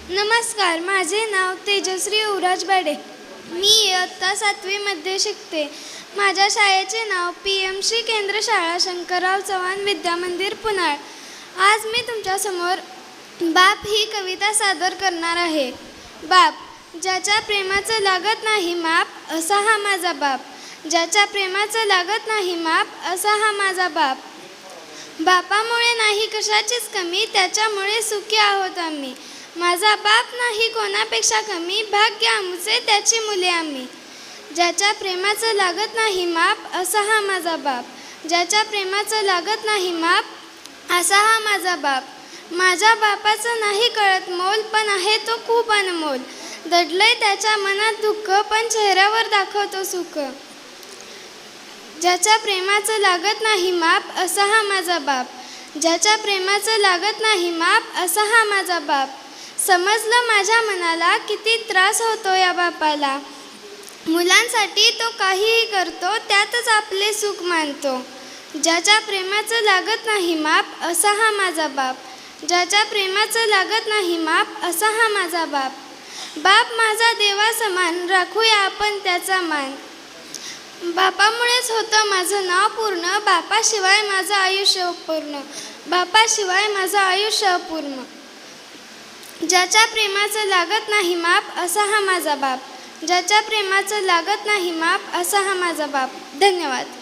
नमस्कार, माझे नाव तेजश्री युवराज बडे. मी इयत्ता 7वीमध्ये शिकते. माझ्या शाळेचे नाव PMC केंद्र शाळा शंकरराव चव्हाण विद्यामंदिर पुनाळ. आज मी तुमच्यासमोर बाप ही कविता सादर करणार आहे. बाप, ज्याच्या प्रेमाचं लागत नाही माप असा हा माझा बाप. ज्याच्या प्रेमाचं लागत नाही माप असा हा माझा बाप. बापामुळे नाही कशाचीच कमी, त्याच्यामुळे सुखी आहोत आम्ही. माझा बाप नाही कोणापेक्षा कमी, भाग्य आमचे त्याची मुले आम्ही. ज्याच्या प्रेमाचं लागत नाही माप असा हा माझा बाप. ज्याच्या प्रेमाचं लागत नाही माप असा हा माझा बाप. माझ्या बापाचं नाही कळत मोल, पण आहे तो खूप अनमोल. दडलंय त्याच्या मनात दुःख, पण चेहऱ्यावर दाखवतो सुख. ज्याच्या प्रेमाचं लागत नाही माप असा हा माझा बाप. ज्याच्या प्रेमाचं लागत नाही माप असा हा माझा बाप. समजलं माझ्या मनाला किती त्रास होतो या बापाला. मुलांसाठी तो काहीही करतो, त्यातच आपले सुख मानतो. ज्याच्या प्रेमाचं लागत नाही माप असा हा माझा बाप. ज्याच्या प्रेमाचं लागत नाही माप असा हा माझा बाप. बाप माझा देवा समान, राखूया आपण त्याचा मान. बापामुळेच होतं माझं नाव पूर्ण, बापाशिवाय माझं आयुष्य अपूर्ण. बापाशिवाय माझं आयुष्य अपूर्ण. ज्याच्या प्रेमाचं लागत नाही माप असा हा माझा बाप. ज्याच्या प्रेमाचं लागत नाही माप असा हा माझा बाप. धन्यवाद.